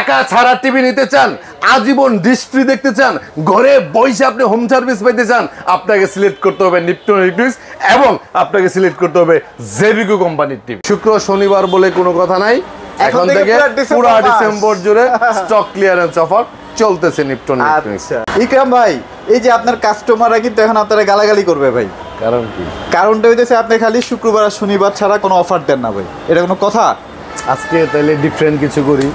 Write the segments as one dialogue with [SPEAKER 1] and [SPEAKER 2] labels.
[SPEAKER 1] টাকা ছাড়া টিভি নিতে চান, আজীবন ডিশ ফ্রি দেখতে চান, ঘরে বসে আপনি হোম সার্ভিস পেতে চান, আপনাকে সিলেক্ট করতে হবে নিপটন ইলেকট্রনিক্স এবং আপনাকে সিলেক্ট করতে হবে জেবিকো কোম্পানির টিভি। শুক্র শনিবার বলে কোনো কথা নাই, এখন থেকে পুরো ডিসেম্বর জুড়ে স্টক ক্লিয়ারেন্স অফার চলতেছে নিপটন ইলেকট্রনিক্স।
[SPEAKER 2] ইকরাম ভাই, এই যে আপনার কাস্টমাররা কিন্তু এখন আপনারা গালাগালি করবে ভাই,
[SPEAKER 1] কারণ কি?
[SPEAKER 2] কারণটা হইতেছে আপনি খালি শুক্রবার আর শনিবার ছাড়া কোনো অফার দেন না ভাই, এটা কোনো কথা?
[SPEAKER 1] আজকে তাহলে ডিফারেন্ট কিছু করি।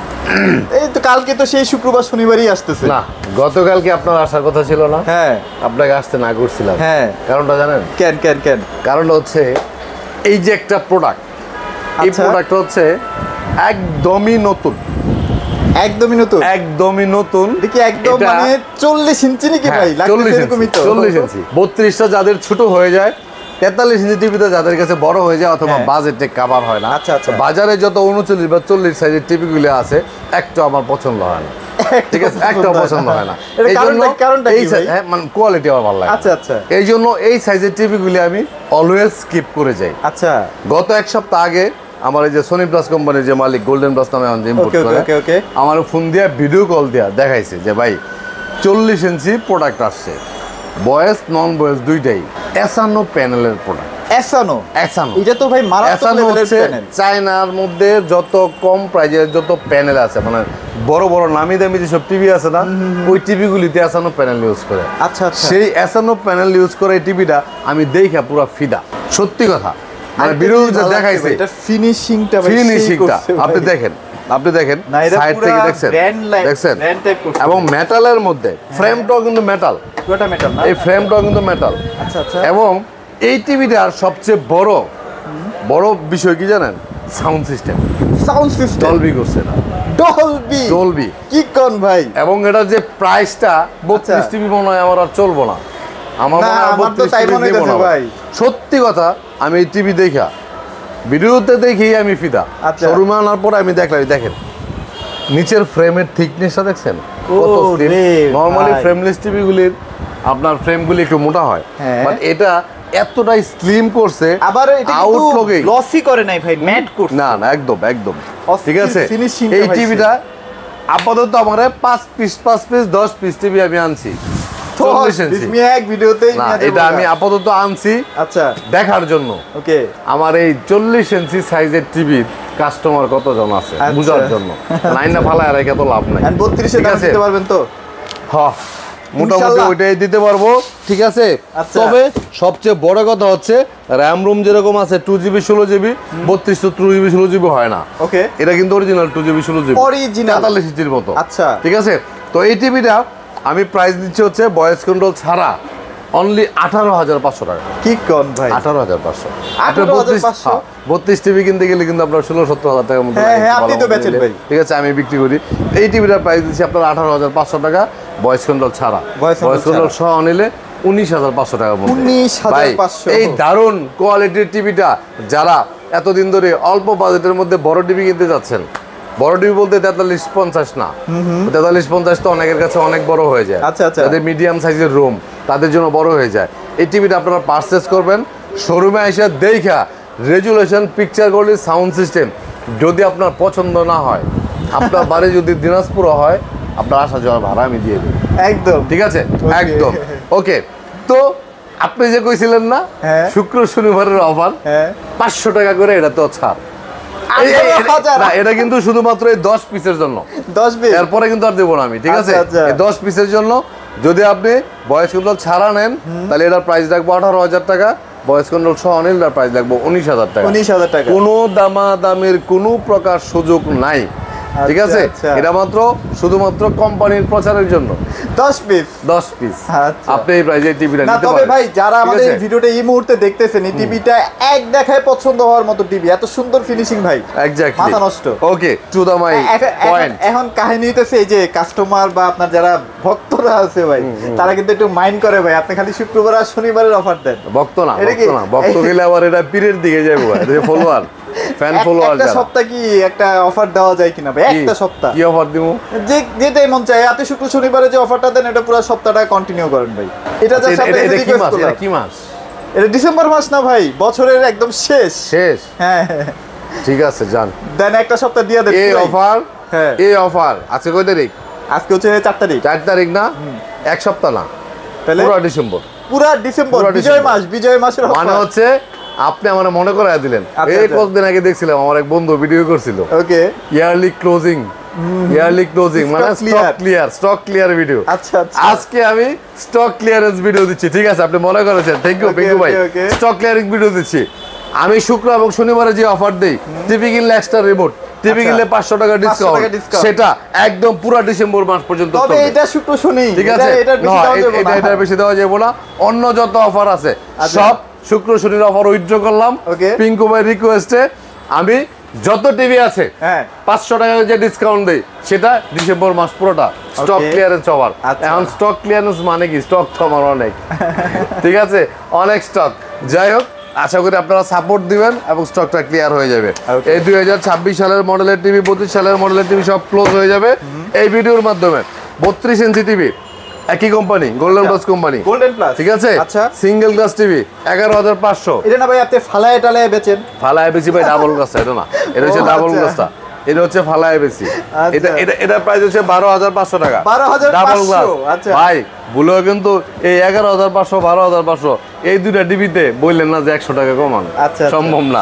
[SPEAKER 2] এই তো কালকে তো সেই শুক্রবার শনিবারই আসতেছে।
[SPEAKER 1] না, গতকালকে আপনার আসার কথা ছিল না?
[SPEAKER 2] হ্যাঁ,
[SPEAKER 1] আপনাকে আসতে না করছিলাম।
[SPEAKER 2] হ্যাঁ,
[SPEAKER 1] কারণটা জানেন?
[SPEAKER 2] কেন কেন কেন?
[SPEAKER 1] কারণটা হচ্ছে এই যে একটা প্রোডাক্ট, এই প্রোডাক্টটা হচ্ছে একদমই নতুন।
[SPEAKER 2] একদমই নতুন? একদমই নতুন। দেখি একদম মানে 40 ইঞ্চি নাকি ভাই? লাগতেছে এরকমই তো।
[SPEAKER 1] 40 ইঞ্চি। 32টা যাদের ছোট হয়ে যায়, 43 ইঞ্চি টিভিতে যাদের কাছে বড় হয়ে যায় অথবা বাজেটে কভার হয় না।
[SPEAKER 2] আচ্ছা আচ্ছা।
[SPEAKER 1] বাজারে যত 39 বা 40 সাইজের টিভিগুলো আছে, একটা আমার পছন্দ হয় না। ঠিক আছে, একটাও পছন্দ হয় না। এই জন্য
[SPEAKER 2] কারণটা কি ভাই?
[SPEAKER 1] মানে কোয়ালিটি আমার ভালো লাগে।
[SPEAKER 2] আচ্ছা আচ্ছা।
[SPEAKER 1] এই জন্য এই সাইজের টিভিগুলি আমি অলওয়েজ স্কিপ করে যাই।
[SPEAKER 2] আচ্ছা।
[SPEAKER 1] গত এক সপ্তাহ আগে আমার এই যে সোনি প্লাস কোম্পানির যে মালিক গোল্ডেন প্লাস নামে ইম্পোর্ট করে, আমার ফোন দিয়া ভিডিও কল দিয়া দেখাইছে যে ভাই 40 ইঞ্চি প্রোডাক্ট আসছে, বয়েস নন বয়েস দুইটাই, এসানো প্যানেলের প্রোডাক্ট।
[SPEAKER 2] এসানো?
[SPEAKER 1] এসানো
[SPEAKER 2] এটা তো ভাই মারাত্মক লেভেলের প্যানেল।
[SPEAKER 1] চায়নার মধ্যে যত কম প্রাইজের যত প্যানেল আছে, মানে বড় বড় নামি দামি যেসব টিভি আছে না, ওই টিভিগুলিতে এসানো প্যানেল ইউজ করে।
[SPEAKER 2] আচ্ছা আচ্ছা।
[SPEAKER 1] সেই এসানো প্যানেল ইউজ করে এই টিভিটা আমি দেখা পুরো ফিদা, সত্যি কথা। মানে ভিডিও যে দেখাইছে,
[SPEAKER 2] এটা ফিনিশিংটা
[SPEAKER 1] আপনি দেখেন, আপনি দেখেন সাইড থেকে দেখছেন, এবং মেটালের মধ্যে ফ্রেমটাও কিন্তু মেটাল,
[SPEAKER 2] পুরোটা মেটাল না? এই
[SPEAKER 1] ফ্রেমটাও কিন্তু মেটাল।
[SPEAKER 2] আচ্ছা আচ্ছা।
[SPEAKER 1] এবং এই টিভিটার সবচেয়ে বড় বিষয় কি জানেন? Sound system.
[SPEAKER 2] Sound system
[SPEAKER 1] Dolby করছে না? ডলবি
[SPEAKER 2] কি কোন ভাই? এবং
[SPEAKER 1] এটা যে প্রাইসটা 32 টিভি মনে হয় আমার আর চলবো না, আমার তো তাই মনে হইছে ভাই। সত্যি কথা, আমি এই টিভি দেখা ভিডিওতে দেখেই আমি ফিদা। শোরুমে আনার পর আমি দেখলাম, দেখেন নিচের ফ্রেমের থিকনেসটা দেখছেন কত স্লিম। নরমালি ফ্রেমলেস টিভিগুলির আপনার ফ্রেমগুলি একটু মোটা হয়, বাট এটা এতটাই স্লিম করছে।
[SPEAKER 2] আবার এটা আউটলুকে গ্লসি করে নাই ভাই, ম্যাট করছে।
[SPEAKER 1] না না, একদম একদম ঠিক আছে। এই টিভিটা আপাতত আমার 5 পিস 10 পিস টিভি আমি আনছি। এটা আমি আপাতত আনছি
[SPEAKER 2] আচ্ছা
[SPEAKER 1] দেখার জন্য।
[SPEAKER 2] ওকে,
[SPEAKER 1] আমার এই 40 ইঞ্চি সাইজের টিভির কাস্টমার কতজন আছে বুঝার জন্য। লাইনটা ফালায় রেখে তো লাভ নাই।
[SPEAKER 2] 32 এ দিতে পারবেন তো?
[SPEAKER 1] হ্যাঁ, মোটামুটি ওইটাই দিতে পারবো, ঠিক আছে। তবে সবচেয়ে বড় কথা হচ্ছে র্যাম রুম যেরকম আছে 2GB 16GB, 32 তো 2GB 16GB হয় না। ওকে, এটা কিন্তু অরিজিনাল 2GB 16GB, অরিজিনাল 43 ইঞ্চির মতো। আচ্ছা, ঠিক আছে। তো এই টিভিটা আমি প্রাইস দিচ্ছি হচ্ছে ভয়েস কন্ট্রোল ছাড়া অনলি 18,500 টাকা। কি কোন ভাই? 18,500। 32 টিভি কিনতে গেলে কিন্তু আপনার 16-17 টাকার মতো। হ্যাঁ, আপনি তো বেচেন ভাই। ঠিক আছে, আমি বিক্রি করি। এই টিভিটার প্রাইস দিচ্ছি আপনার 18,500 টাকা ভয়েস কন্ট্রোল ছাড়া। ভয়েস কন্ট্রোল সহ নিলে 19,500 টাকার মধ্যে। 19,500। এই দারুণ কোয়ালিটির টিভিটা যারা এতদিন ধরে অল্প বাজেটের মধ্যে বড় টিভি কিনতে যাচ্ছেন, বড় টিভি বলতে 43-50 না, 43-50 তো অনেকের কাছে অনেক বড় হয়ে যায়। আচ্ছা আচ্ছা। তাদের মিডিয়াম সাইজের রুম, তাদের জন্য বড় হয়ে যায়। এই টিভিটা আপনারা পারচেস করবেন শোরুমে এসে দেখা, resolution, picture quality, sound system যদি আপনার পছন্দ না হয়, আপনার বাড়ি যদি দিনাজপুর হয়, আপনার আসা যাওয়ার ভাড়া আমি দিয়ে দেব একদম, ঠিক আছে? একদম ওকে। তো আপনি যে কইছিলেন না শুক্র শনিবারের অফার 500 টাকা করে, এটা তো ছাড়। এটা কিন্তু শুধুমাত্র এই 10 পিসের জন্য, 10 পিস, এরপরে কিন্তু আর দেবো না আমি, ঠিক আছে? এই 10 পিসের জন্য যদি আপনি ভয়েস কন্ট্রোল ছাড়া নেন, তাহলে এটার প্রাইস রাখবো 18,000 টাকা। ভয়েস কন্ট্রোল সহ নিলে এটার প্রাইস রাখবো 19,000 টাকা। 19,000 টাকা। কোনো দামাদামির কোনো প্রকার সুযোগ নাই, ঠিক আছে? এটা মাত্র শুধুমাত্র কোম্পানির প্রচারের জন্য 10 পিস আপনি এই প্রাইজে টিভিটা নিতে পারেন। তবে ভাই যারা আমাদের এই ভিডিওটা এই মুহূর্তে দেখতেছেন, এই টিভিটা এক দেখায় পছন্দ হওয়ার মতো টিভি, এত সুন্দর ফিনিশিং ভাই, এক্স্যাক্টলি মাথা নষ্ট। ওকে, টু দা মাই পয়েন্ট। এখন কাহিনী হইতেছে এই যে কাস্টমার বা আপনার যারা ভক্তরা আছে ভাই, তারা কিন্তু একটু মাইন্ড করে ভাই, আপনি খালি শুক্রবার আর শনিবারের অফার দেন। ভক্ত না, ভক্ত গেলে আবার এটা পীরের দিকে যাবে, ফলোয়ার ফ্যান ফলোয়ার। একটা সপ্তাহ কি একটা অফার দেওয়া যায় কিনা ভাই? একটা সপ্তাহ কি অফার দিব? যেটাই মন চায়, আপনি শুক্র শনিবারে যে অফারটা দেন, এটা পুরো সপ্তাহটা কন্টিনিউ করেন ভাই। এটা জাস্ট আপনি রিকোয়েস্ট করলাম। এটা কি মাস? এটা ডিসেম্বর মাস না ভাই, বছরের একদম শেষ। হ্যাঁ ঠিক আছে, জান দেন একটা সপ্তাহ দিয়ে দেন। এই অফার এই অফার আজকে কয় তারিখ?
[SPEAKER 2] আজকে হচ্ছে 4 তারিখ।
[SPEAKER 1] 4 তারিখ না, এক সপ্তাহ না, পুরো ডিসেম্বর।
[SPEAKER 2] পুরো ডিসেম্বর, বিজয় মাসের
[SPEAKER 1] মানে হচ্ছে আপনি আমার মনে করায় দিলেন। এই কতদিন আগে দেখছিলাম আমার এক বন্ধু ভিডিও করছিল, ওকে, ইয়ারলি ক্লোজিং মানে স্টক ক্লিয়ার ভিডিও।
[SPEAKER 2] আচ্ছা,
[SPEAKER 1] আজকে আমি স্টক ক্লিয়ারেন্স ভিডিও দিচ্ছি, ঠিক আছে? আপনি মনে করেছেন, থ্যাংক ইউ পিঙ্কু ভাই। স্টক ক্লিয়ারিং ভিডিও দিচ্ছি আমি শুক্র এবং শনিবারে যে অফার দেই, টিভি কিনলে এক্সট্রা রিমোট, টিভি কিনলে 500 টাকা ডিসকাউন্ট, সেটা একদম পুরো ডিসেম্বর মাস পর্যন্ত চলবে।
[SPEAKER 2] এটা শুক্র শনি,
[SPEAKER 1] ঠিক আছে? এটা বেশি দেওয়া যাবে না। অন্য যত অফার আছে সব শুক্র শনির অফার উইথড্র করলাম পিঙ্কু ভাই রিকোয়েস্টে। আমি যত টিভি আছে 500 টাকা যে ডিসকাউন্ট দেই, সেটা ডিসেম্বর মাস পুরোটা স্টক ক্লিয়ারেন্স অফার। এখন স্টক ক্লিয়ারেন্স মানে কি? স্টক তো আমার অনেক, ঠিক আছে, অনেক স্টক। যাই হোক, আশা করি আপনারা সাপোর্ট দিবেন এবং স্টকটা ক্লিয়ার হয়ে যাবে। এই 2026 সালের মডেলের টিভি, 25 সালের মডেলের টিভি সব ক্লোজ হয়ে যাবে এই ভিডিওর মাধ্যমে। 32 ইঞ্চি টিভি, একই কোম্পানি, গোল্ডেন প্লাস কোম্পানি, ঠিক আছে? Single glass TV 11,500।
[SPEAKER 2] এটা না ভাই আপনি ফালায় টালায় বেচেন?
[SPEAKER 1] ফালায় বেশি ভাই, ডাবল গ্লাস, এটা না, এটা হচ্ছে ডাবল গ্লাসটা, এটা হচ্ছে ফালায় বেশি। এটা প্রাইস হচ্ছে 12,500 টাকা,
[SPEAKER 2] 12,500
[SPEAKER 1] ডাবল গ্লাস। ভাই ভুলেও কিন্তু এই 11,500 12,500 এই দুইটা টিভিতে বললেন না যে 100 টাকা কমান, সম্ভব না।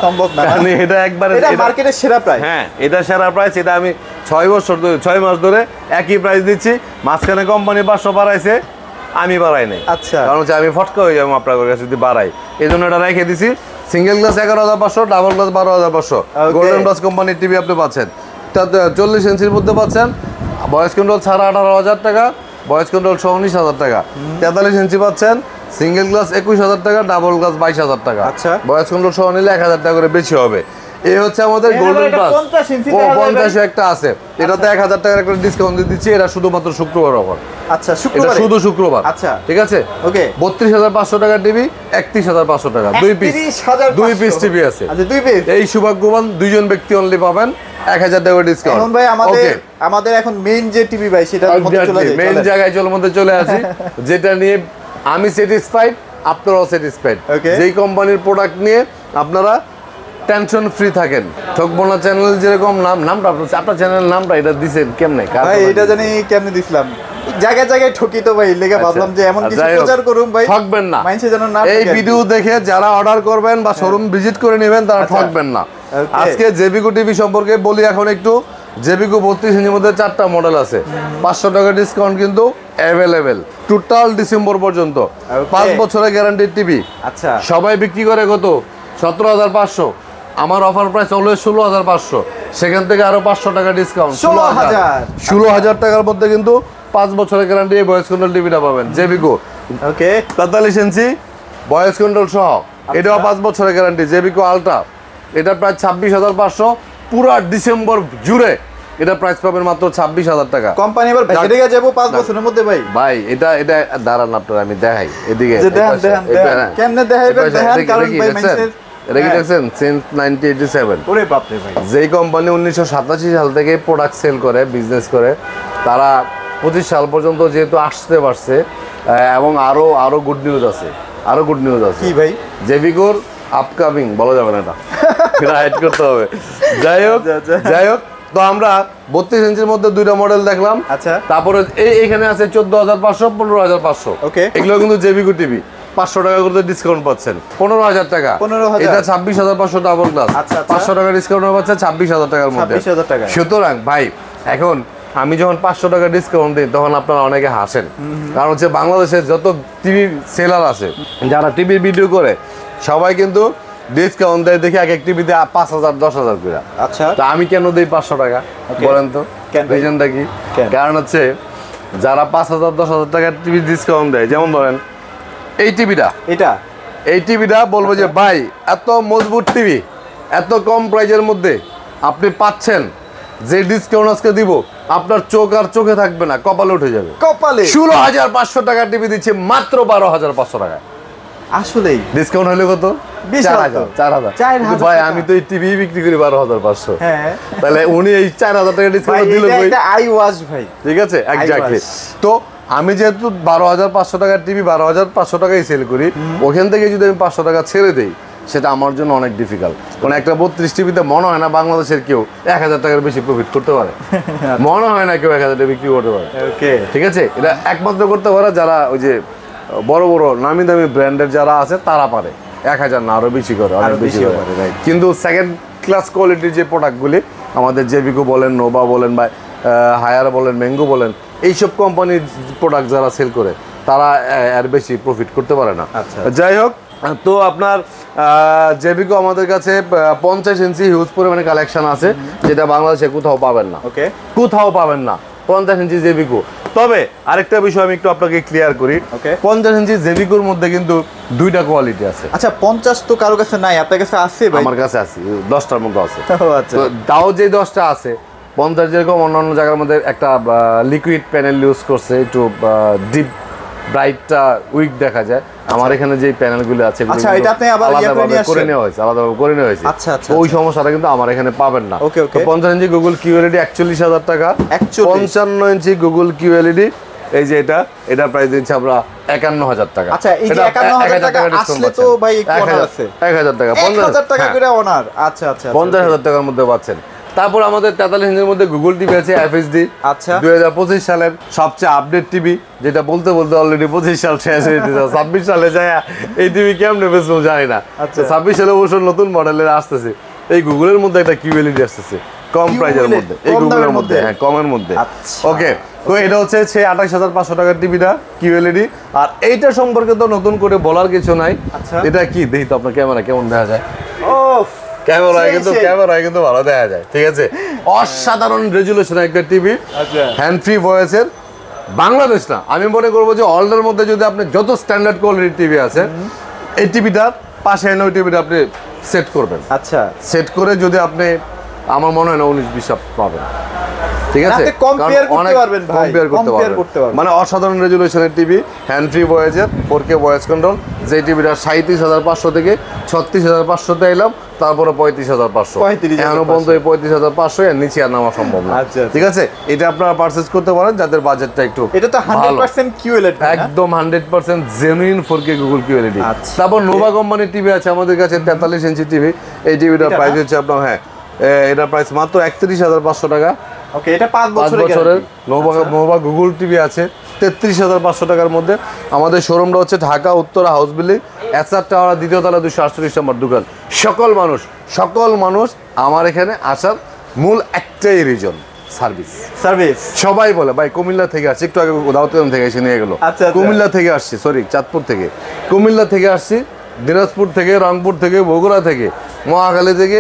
[SPEAKER 1] কারণ এটা একবারে
[SPEAKER 2] মার্কেটের সেরা প্রাইস।
[SPEAKER 1] হ্যাঁ, এটা সেরা প্রাইস। এটা আমি 6 মাস ধরে একই প্রাইস দিচ্ছি। মাঝখানে কোম্পানি 500 বাড়াইছে, আমি বাড়াই নাই। কারণ হচ্ছে আমি ফটকা হয়ে যাবো আপনার কাছে যদি বাড়াই, এই জন্য এটা রেখে দিছি। Single glass 11,500, double glass 12,500। Golden plus কোম্পানির টিভি আপনি পাচ্ছেন 40 ইঞ্চির মধ্যে পাচ্ছেন। ভয়েস কন্ট্রোল ছাড়া 18,000 টাকা, ভয়েস কন্ট্রোল সহ 19,000 টাকা। 43 ইঞ্চি পাচ্ছেন সিঙ্গেল গ্লাস 21,000 টাকা, ডাবল গ্লাস 22,000 টাকা। ভয়েস কন্ট্রোল সহ নিলে 1,000 টাকা করে বেশি হবে। এই হচ্ছে আমাদের গোল্ডেন প্লাস। 50 একটা আছে, এটাতে 1,000 টাকার একটা ডিসকাউন্ট দিয়ে দিচ্ছি। এটা শুধুমাত্র শুক্রবার অফার।
[SPEAKER 2] আচ্ছা,
[SPEAKER 1] এটা শুধু শুক্রবার। আচ্ছা, ঠিক আছে, ওকে। 32,500 টাকা টিভি, 31,500 টাকা, দুই পিস টিভি আছে।
[SPEAKER 2] আচ্ছা, দুই পিস।
[SPEAKER 1] এই সৌভাগ্যবান দুইজন ব্যক্তি অনলি পাবেন 1,000 টাকা ডিসকাউন্ট।
[SPEAKER 2] এখন ভাই আমাদের এখন মেইন যে টিভি ভাই, সেটা
[SPEAKER 1] মেইন জায়গায় চলে আসি, যেটা নিয়ে আমি স্যাটিসফাইড, আপনারাও স্যাটিসফাইড। যেই কোম্পানির প্রোডাক্ট নিয়ে আপনারা টেনশন ফ্রি থাকেন। ঠকবনা চ্যানেল যেরকম নামটা আপনার চ্যানেলের নামটা এটা দিছেন কেমনে?
[SPEAKER 2] ভাই এটা জানি কেমনে দিছিলাম, জায়গায় জায়গায় ঠকি তো ভাই, লেগে ভাবলাম যে এমন কিছু প্রচার করুম ভাই,
[SPEAKER 1] ঠকবেন না।
[SPEAKER 2] মানুষে যেন না
[SPEAKER 1] এই ভিডিও দেখে যারা অর্ডার করবেন বা শোরুম ভিজিট করে নেবেন, তারা ঠকবেন না। আজকে জেবিকো টিভি সম্পর্কে বলি এখন একটু। জেবিকো 32 ইঞ্চির মধ্যে 4টা মডেল আছে, 500 টাকা ডিসকাউন্ট কিন্তু অ্যাভেলেবেল টোটাল ডিসেম্বর পর্যন্ত। 5 বছরের গ্যারান্টির টিভি। আচ্ছা, সবাই বিক্রি করে কত? 17,500। আমার অফার প্রাইস অলওয়েজ 16,500। সেখান থেকে আরো 500 টাকা ডিসকাউন্ট, 16,000 টাকার মধ্যে কিন্তু 5 বছরের গ্যারান্টি এই ভয়েস কন্ট্রোল টিভিটা পাবেন। জেবিকো, ওকে, 43 ইঞ্চি ভয়েস কন্ট্রোল সহ, এটাও 5 বছরের গ্যারান্টি। জেবিকো আলট্রা, এটা প্রায় 26,500। পুরো ডিসেম্বর জুড়ে এটা প্রাইস পাবেন মাত্র 26,000 টাকা।
[SPEAKER 2] কোম্পানি এবার ভেঙে গেছে 5 বছরের মধ্যে ভাই।
[SPEAKER 1] ভাই এটা দাঁড়ান আপনারা, আমি দেখাই এদিকে
[SPEAKER 2] কেমনে দেখাইবেন, দেখেন। কারণ ভাই
[SPEAKER 1] এটা কি দেখছেন, সিন্স 1987।
[SPEAKER 2] ওরে বাপ রে ভাই।
[SPEAKER 1] যেই কোম্পানি 1987 সাল থেকে প্রোডাক্ট সেল করে, বিজনেস করে, তারা 25 সাল পর্যন্ত যেহেতু আসতে পারছে, এবং আরো গুড নিউজ আছে, কি ভাই? জেবিকোর আপকামিং বলা যাবে না, এটা হাইড করতে হবে। যাই হোক, তো আমরা 32 ইঞ্চির মধ্যে 2টা মডেল দেখলাম। আচ্ছা, তারপরে এইখানে আছে 14,500, 15,500। ওকে, এগুলো কিন্তু জেবিকো টিভি 500 টাকা করে ডিসকাউন্ট পাচ্ছেন, 15,000 টাকা। এটা 26,500 ডাবল গ্লাস, 500 টাকা ডিসকাউন্ট পাচ্ছেন 26,000 টাকার মধ্যে। সুতরাং ভাই, এখন আমি যখন 500 টাকা ডিসকাউন্ট দিই, তখন আপনারা অনেকে হাসেন। কারণ হচ্ছে বাংলাদেশের যত টিভি সেলার আছে, যারা টিভির ভিডিও করে, সবাই কিন্তু ডিসকাউন্ট দেয় দেখি এক টিভিতে 5,000 10,000 করে। আচ্ছা, তা আমি কেন দিই 500 টাকা বলেন তো? রিজনটা কি? কারণ হচ্ছে যারা 5,000 10,000 টাকার টিভি ডিসকাউন্ট দেয়, যেমন ধরেন এই টিভিটা বলবো যে ভাই এত মজবুত টিভি, এত কম প্রাইজের মধ্যে আপনি পাচ্ছেন, যে ডিসকাউন্ট আজকে দিব, আপনার চোখ আর চোখে থাকবে না, কপালে উঠে যাবে। 16,500 টাকা টিভি দিচ্ছে মাত্র 12,500 টাকা। আসলেই ডিসকাউন্ট হলে কত? 4,000। ভাই আমি তো এই টিভি বিক্রি করি 12,500। তাহলে উনি এই 4,000 টাকা ডিসকাউন্ট দিল ভাই। ঠিক আছে, এক্স্যাক্টলি। তো আমি যেহেতু 12,500 টাকার টিভি 12,500 টাকায় সেল করি, ওখান থেকে যদি আমি 500 টাকা ছেড়ে দেই, সেটা আমার জন্য অনেক ডিফিকাল্ট। কারণ একটা 32 টিভিতে মনে হয় না বাংলাদেশের কেউ 1000 টাকার বেশি প্রফিট করতে পারে, মনে হয় না কেউ 1000 টাকা বিক্রি করতে পারে। ঠিক আছে, এটা একমাত্র করতে পারে যারা ওই যে বড় বড় নামি দামি ব্র্যান্ডের যারা আছে তারা পারে 1000 না আরো বেশি করে, অনেক বেশি করে। কিন্তু সেকেন্ড ক্লাস কোয়ালিটির যে প্রোডাক্টগুলি আমাদের জেবিকো বলেন, নোভা বলেন বা হায়ার বলেন, ম্যাঙ্গো বলেন, এইসব কোম্পানির প্রোডাক্ট যারা সেল করে তারা এর বেশি প্রফিট করতে পারে না। যাই হোক, তো আপনার জেবিকো আমাদের কাছে 50 ইঞ্চি হিউজ পরিমাণে কালেকশন আছে, যেটা বাংলাদেশে কোথাও পাবেন না, কোথাও পাবেন না 50 ইঞ্চি জেবিকো। তবে আরেকটা বিষয় আমি একটু আপনাকে ক্লিয়ার করি, 50 ইঞ্চি জেবিকোর মধ্যে কিন্তু দুইটা কোয়ালিটি আছে।
[SPEAKER 2] আচ্ছা, 50 তো কারো কাছে নাই, আপনার কাছে আছে?
[SPEAKER 1] আমার কাছে আছে, 10টার মধ্যে আছে। তো তাও যে 10টা আছে, 50 যেরকম অন্যান্য জায়গার মধ্যে একটা লিকুইড প্যানেল ইউজ করছে, একটু ডিপ ব্রাইটটা উইক দেখা যায়, আমার এখানে যে প্যানেলগুলো আছে আলাদাভাবে করে নেওয়া হয়েছে। ওই সমস্যাটা কিন্তু আমার এখানে পাবেন না। 50 ইঞ্চি গুগল কিউএলইডি 41,000 টাকা, 55 ইঞ্চি গুগল কিউএলইডি এই যে এটা প্রাইস দিচ্ছি আমরা 51,000 টাকা।
[SPEAKER 2] আচ্ছা, এই যে 51,000 টাকা আসলে তো ভাই একটু অনার আছে,
[SPEAKER 1] 1000 টাকা,
[SPEAKER 2] 1000 টাকা করে অনার। আচ্ছা আচ্ছা,
[SPEAKER 1] 50,000 টাকার মধ্যে পাচ্ছেন। তারপর আমাদের 43 ইঞ্চির মধ্যে গুগল টিভি আছে এফএসডি।
[SPEAKER 2] আচ্ছা,
[SPEAKER 1] 2025 সালের সবচেয়ে আপডেট টিভি, যেটা বলতে বলতে অলরেডি 25 সাল শেষ হয়ে গেছে। 26 সালে যায় এই টিভি কেমনে বেচবো জানি না। 26 সালে অবশ্য নতুন মডেলের আসতেছে, এই গুগলের মধ্যে একটা কিউএলইডি আসতেছে কম প্রাইসের মধ্যে, এই গুগলের মধ্যে, হ্যাঁ কমের মধ্যে। ওকে, তো এটা হচ্ছে 28,500 টাকার টিভিটা কিউএলইডি। আর এইটা সম্পর্কে তো নতুন করে বলার কিছু নাই। এটা কি দেখি তো আপনার ক্যামেরা কেমন দেখা যায়? ক্যামেরায় কিন্তু ভালো দেখা যায়। ঠিক আছে, অসাধারণ রেজুলেশনের একটা টিভি, হ্যান্ড ফ্রি ভয়েসের। বাংলাদেশ না, আমি মনে করবো যে ওয়ার্ল্ডের মধ্যে যদি আপনি যত স্ট্যান্ডার্ড কোয়ালিটির টিভি আছে, এই টিভিটার পাশে এনে ওই টিভিটা আপনি সেট করবেন। আচ্ছা, সেট করে যদি আপনি, আমার মনে হয় না 19-20 পাবেন। ঠিক আছে,
[SPEAKER 2] কম্পেয়ার করতে পারবেন,
[SPEAKER 1] মানে অসাধারণ রেজুলেশনের টিভি, হ্যান্ড ফ্রি ভয়েসের, 4K ভয়েস কন্ট্রোল। যে টিভিটা 37,500 থেকে 36,500 এলাম, তারপরে 35,500, এখনো পর্যন্ত এই 35,500 এর নিচে আর নামা সম্ভব না। ঠিক আছে, এটা আপনারা পারচেজ করতে পারেন যাদের বাজেটটা একটু।
[SPEAKER 2] এটা তো 100% কিউএলইডি,
[SPEAKER 1] একদম 100% জেনুইন 4K গুগল কিউএলইডি। তারপর নোভা কোম্পানির টিভি আছে আমাদের কাছে, 43 ইঞ্চি টিভি। এই টিভিটার প্রাইস হচ্ছে আপনার, হ্যাঁ এটার প্রাইস মাত্র 31,500 টাকা।
[SPEAKER 2] ওকে, এটা 5
[SPEAKER 1] বছরের নোভা গুগল টিভি আছে 33,500 টাকার মধ্যে। আমাদের শোরুমটা হচ্ছে Dhaka Uttara house building, SR tower, দ্বিতীয় তলা, 248 নম্বর দোকান। সকল মানুষ আমার এখানে আসার মূল একটাই রিজন, সার্ভিস। সবাই বলে ভাই কুমিল্লা থেকে আসছি, একটু আগে দাউদকান্দি থেকে এসে নিয়ে গেলো, কুমিল্লা থেকে আসছি, সরি চাঁদপুর থেকে, কুমিল্লা থেকে আসছি, দিনাজপুর থেকে, রংপুর থেকে, বগুড়া থেকে, মহাখালী থেকে,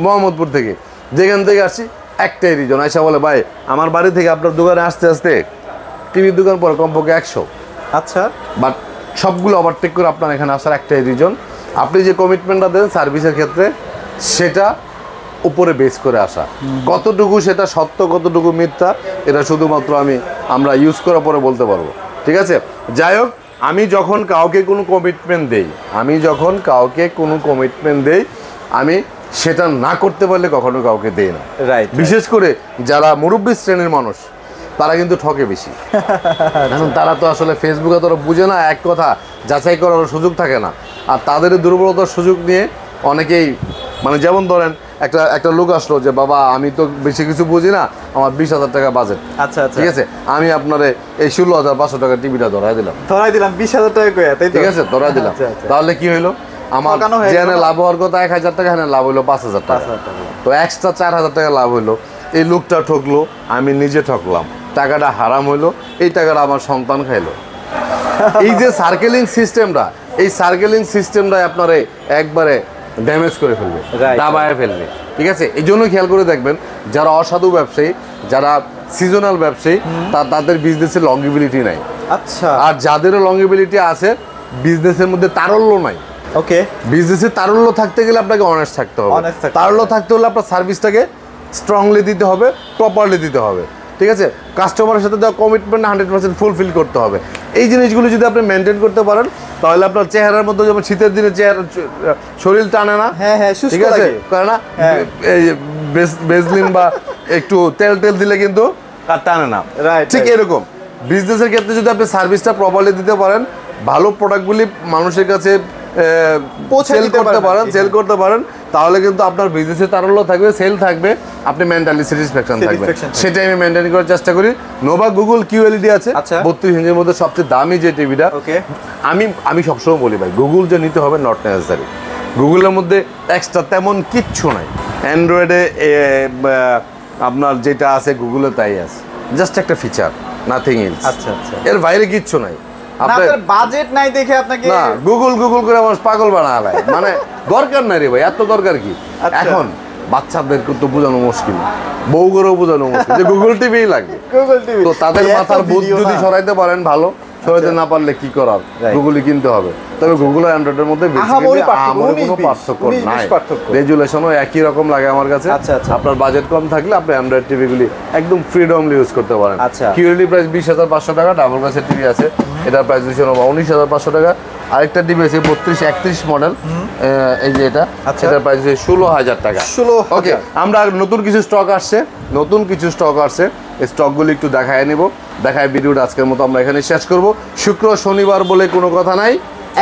[SPEAKER 1] মোহাম্মদপুর থেকে, যেখান থেকে আসছি একটাই রিজন। আয়সা বলে ভাই আমার বাড়ি থেকে আপনার দোকানে আসতে আসতে টিভির দোকান পরে কমপক্ষে 100।
[SPEAKER 2] আচ্ছা,
[SPEAKER 1] বাট সবগুলো ওভারটেক করে আপনার এখানে আসার একটাই রিজন, আপনি যে কমিটমেন্টটা দেন সার্ভিসের ক্ষেত্রে, সেটা উপরে বেস করে আসা। কতটুকু সেটা সত্য, কতটুকু মিথ্যা, এটা শুধুমাত্র আমরা ইউজ করার পরে বলতে পারবো। ঠিক আছে, যাই হোক, আমি যখন কাউকে কোনো কমিটমেন্ট দেই, আমি সেটা না করতে পারলে কখনো কাউকে দেই না। বিশেষ করে যারা মুরব্বী শ্রেণীর মানুষ, তারা কিন্তু ঠকে বেশি। কারণ তারা তো আসলে ফেসবুকে তো বুঝে না, এক কথা যাচাই করার সুযোগ থাকে না। আর তাদের দুর্বলতার সুযোগ নিয়ে অনেকেই, মানে যেমন ধরেন একটা লোক আসলো যে বাবা আমি তো বেশি কিছু বুঝি না, আমার 20,000 টাকা বাজেট। আচ্ছা, ঠিক আছে, আমি আপনারে এই 16,500 টাকার টিভিটা ধরাই দিলাম
[SPEAKER 2] 20,000 টাকা করে,
[SPEAKER 1] ঠিক আছে, ধরাই দিলাম। তাহলে কি হইলো, আমার যেখানে লাভ হওয়ার কথা 1,000 টাকা, এখানে লাভ হইলো 5,000 টাকা। তো এক্সট্রা 4,000 টাকা লাভ হইলো। এই লোকটা ঠকলো, আমি নিজে ঠকলাম, টাকাটা হারাম হইলো, এই টাকাটা আমার সন্তান খাইলো। এই যে সার্কেলিং সিস্টেমটা আপনারে একবারে ড্যামেজ করে ফেলবে, দাবায় ফেলবে। ঠিক আছে, এই জন্য খেয়াল করে দেখবেন, যারা অসাধু ব্যবসায়ী, যারা সিজনাল ব্যবসায়ী, তাদের বিজনেসের লংগিবিলিটি নাই। আচ্ছা, আর যাদেরও লংগিবিলিটি আছে, বিজনেসের মধ্যে তারল্য নাই। ওকে, বিজনেসে তারল্য থাকতে গেলে আপনাকে অনেস্ট থাকতে হবে। তারল্য থাকতে হলে আপনার সার্ভিসটাকে স্ট্রংলি দিতে হবে, প্রপারলি দিতে হবে। ঠিক আছে, কাস্টমারের সাথে দেওয়া কমিটমেন্ট 100% ফুলফিল করতে হবে। এই জিনিসগুলো যদি আপনি মেনটেন করতে পারেন, তাহলে আপনার চেহারার মধ্যে, যেমন শীতের দিনে শরীর টানে না, ঠিক আছে, কারণ এই বেজলিন বা একটু তেল দিলে কিন্তু আর টানে না। ঠিক এরকম বিজনেসের ক্ষেত্রে যদি আপনি সার্ভিসটা প্রপারলি দিতে পারেন, ভালো প্রোডাক্টগুলি মানুষের কাছে সেল করতে পারেন, তাহলে কিন্তু আপনার বিজনেসে তারল্য থাকবে, সেল থাকবে, আপনি মেন্টালি স্যাটিসফ্যাকশন থাকবে। সেটাই আমি মেনটেন করার চেষ্টা করি। নোভা গুগল QLED আছে 32 ইঞ্চের মধ্যে সবচেয়ে দামি যে টিভিটা। আমি সবসময় বলি ভাই, গুগল যে নিতে হবে নট নেসেসারি। গুগলের মধ্যে এক্সট্রা তেমন কিচ্ছু নাই। অ্যান্ড্রয়েডে আপনার যেটা আছে গুগলে তাই আছে, জাস্ট একটা ফিচার, নাথিং এলস। এর বাইরে কিচ্ছু নাই।
[SPEAKER 2] আপনার বাজেট নাই দেখে আপনাকে
[SPEAKER 1] না গুগল করে আমার পাগল বানায়, মানে দরকার নাই রে ভাই, এত দরকার কি? এখন বাচ্চাদেরকে তো বোঝানো মুশকিল, বউ করেও বোঝানো মুশকিল যে গুগল টিভি লাগবে। তো তাদের মাথার বুদ্ধি যদি সরাইতে পারেন ভালো, সরাইতে না পারলে কি করার, গুগলই কিনতে হবে। তবে গুগল আর অ্যান্ড্রয়েডের মধ্যে আমার কোনো পার্থক্য নাই, রেজুলেশনও একই রকম লাগে আমার কাছে। আপনার বাজেট কম থাকলে আপনি অ্যান্ড্রয়েড টিভিগুলি একদম ফ্রিডমলি ইউজ করতে পারেন। QLED প্রাইস 20,500 টাকা, ডাবল গ্লাসের টিভি আছে, এটার প্রাইস 19,500 টাকা। আরেকটা টিভি আছে 32-31 মডেল, এই যে এটা, এটার প্রাইস 16,000 টাকা। ওকে, আমরা নতুন কিছু স্টক আসছে, এই স্টকগুলি একটু দেখায় নিব, দেখায় ভিডিওটা আজকের মতো আমরা এখানে শেষ করব। শুক্র শনিবার বলে কোনো কথা নাই,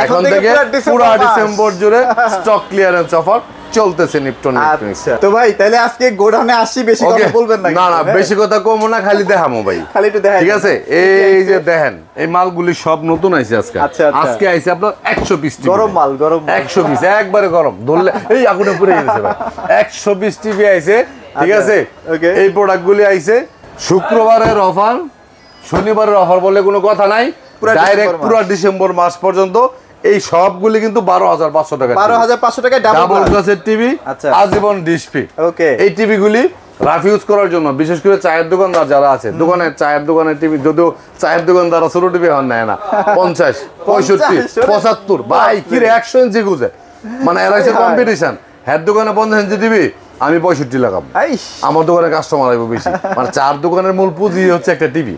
[SPEAKER 1] এখন থেকে পুরো ডিসেম্বর জুড়ে স্টক ক্লিয়ারেন্স অফার চলতেছে নিপটন ইলেকট্রনিক্স।
[SPEAKER 2] তো ভাই তাহলে আজকে গোডাউনে আসি, বেশি কথা বলবেন না।
[SPEAKER 1] না বেশি কথা কমো না, খালি দেখামো ভাই,
[SPEAKER 2] খালি একটু দেখাই।
[SPEAKER 1] ঠিক আছে, এই যে দেখেন এই মালগুলি সব নতুন আইছে আজকে। আজকে আইছে আপনার 120 টিভি,
[SPEAKER 2] গরম মাল,
[SPEAKER 1] 120 একবারে গরম, ধরলে এই আগুনে পুড়ে গেছে ভাই। 120 টিভি আইছে, ঠিক আছে। এই প্রোডাক্টগুলি আইছে শুক্রবারের অফার, শনিবারের অফার বলে কোনো কথা নাই, ডাইরেক্ট পুরো ডিসেম্বর মাস পর্যন্ত। এই সবগুলি কিন্তু 12,500 টাকা,
[SPEAKER 2] 12,500 টাকা
[SPEAKER 1] ডাবল গ্লাসের টিভি, আজীবন ডিসপ্লে। এই টিভিগুলি রাফ ইউজ করার জন্য, বিশেষ করে চায়ের দোকানদার যারা আছে, চায়ের দোকানের টিভি, যদিও চায়ের দোকানদার ছোট টিভি হন নেয় না, 50, 65, 75 ভাই কি রে 100 ইঞ্চি গুজে, মানে এরা হচ্ছে কম্পিটিশন। হ্যাঁ দোকানে 50 ইঞ্চি টিভি, আমি 65 লাগাবো, আমার দোকানে কাস্টমার আসবে বেশি। মানে চার দোকানের মূল পুঁজি হচ্ছে একটা টিভি,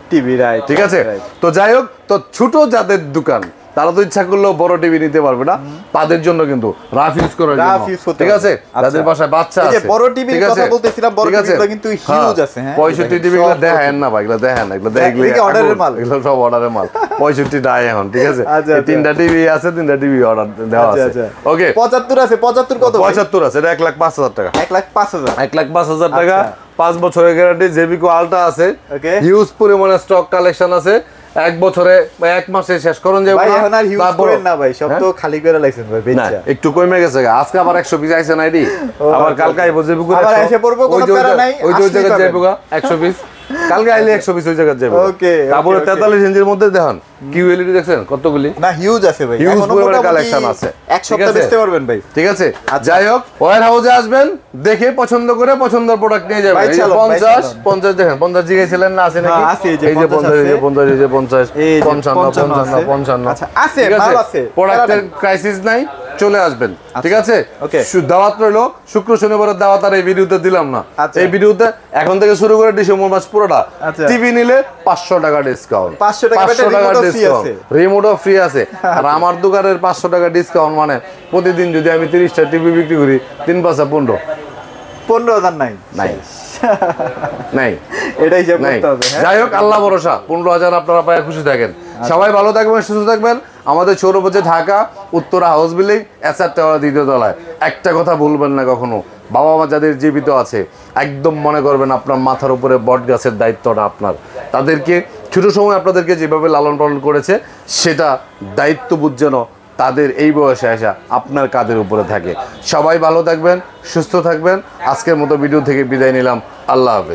[SPEAKER 1] ঠিক আছে। তো যাই হোক, তো ছোট যাদের দোকান তারা তো ইচ্ছা করলেও বড় টিভি নিতে পারবে না, তাদের জন্য কিন্তু রাফ ইউজ করার জন্য, ঠিক আছে। যাদের বাসায় বাচ্চা আছে,
[SPEAKER 2] বড় টিভি কথা বলতেছিলাম, বড় টিভিগুলো কিন্তু হিউজ আছে। হ্যাঁ
[SPEAKER 1] 65 টিভিগুলো দেখেন না ভাই, এগুলো দেখেন না, এগুলো অর্ডারের মাল, এগুলো সব অর্ডারের মাল। 65 নাই এখন, ঠিক আছে। তিনটা টিভি আছে, তিনটা টিভি অর্ডার দেওয়া আছে। ওকে
[SPEAKER 2] 75 আছে, 75 কত?
[SPEAKER 1] 75 আছে, এটা 1,05,000 টাকা,
[SPEAKER 2] 1,05,000,
[SPEAKER 1] 1,05,000 টাকা। 5 বছরের গ্যারান্টি, জেবিকো আলট্রা আছে, হিউজ পরিমাণে স্টক কালেকশন আছে। 1 বছরে বা 1 মাসে শেষ করুন যাবে
[SPEAKER 2] ভাই, এখন আর হিউজ করেন না ভাই, সব তো খালি করে লাইছেন ভাই, বেচা
[SPEAKER 1] একটু কমে গেছে। আজকে আবার 120 আইছে না আইডি, আবার কালকে আইবো জেবিকো,
[SPEAKER 2] আবার এসে পড়বো, কোনো প্যারা নাই,
[SPEAKER 1] ওই জায়গায় যাইবো 120, কালকে আইলে 120 ওই জায়গায় যাবে।
[SPEAKER 2] ওকে,
[SPEAKER 1] তারপরে 43 ইঞ্চির মধ্যে দেখুন QLED দেখছেন কতগুলি,
[SPEAKER 2] না হিউজ আছে ভাই,
[SPEAKER 1] হিউজ পরিমাণে কালেকশন আছে,
[SPEAKER 2] এক সপ্তাহ বেচতে পারবেন ভাই,
[SPEAKER 1] ঠিক আছে। যাই হোক, ওয়্যার হাউসে আসবেন, দেখে পছন্দ করে পছন্দের প্রোডাক্ট নিয়ে যাবেন। এই যে 50 দেখেন, 50 জিগাইছিলেন না, আছে নাকি? এই যে 50, এই যে 50, এই যে 50, 55, 55,
[SPEAKER 2] আচ্ছা আছে, ভালো আছে,
[SPEAKER 1] প্রোডাক্টের ক্রাইসিস নাই, চলে আসবেন, ঠিক আছে। দাওয়াত রইলো, শুক্র শনিবারের দাওয়াত আর এই ভিডিওতে দিলাম না। এই ভিডিওতে এখন থেকে শুরু করে ডিসেম্বর মাস পুরোটা টিভি নিলে 500 টাকা ডিসকাউন্ট, 500 টাকা ডিসকাউন্ট, রিমোটও ফ্রি আছে। আর আমার দোকানের 500 টাকা ডিসকাউন্ট মানে প্রতিদিন যদি আমি 30টা টিভি বিক্রি করি, 3 5
[SPEAKER 2] 15,000 নাই
[SPEAKER 1] নাই,
[SPEAKER 2] এটাই হিসাব করতে হবে।
[SPEAKER 1] যাই হোক, আল্লাহ ভরসা, 15,000 আপনারা পায় খুশি থাকেন। সবাই ভালো থাকবেন, সুস্থ থাকবেন। আমাদের সৌরভে Dhaka, Uttara house building, SR tower 2য় তলায়। একটা কথা ভুলবেন না কখনো, বাবা মা যাদের জীবিত আছে, একদম মনে করবেন আপনার মাথার উপরে বট গাছের দায়িত্বটা আপনার। তাদেরকে ছোট সময় আপনাদেরকে যেভাবে লালন পালন করেছে, সেটা দায়িত্ববোধ যেন তাদের এই বয়সে আসা আপনার কাঁধের উপরে থাকে। সবাই ভালো থাকবেন, সুস্থ থাকবেন। আজকের মতো ভিডিও থেকে বিদায় নিলাম, আল্লাহ হাফেজ।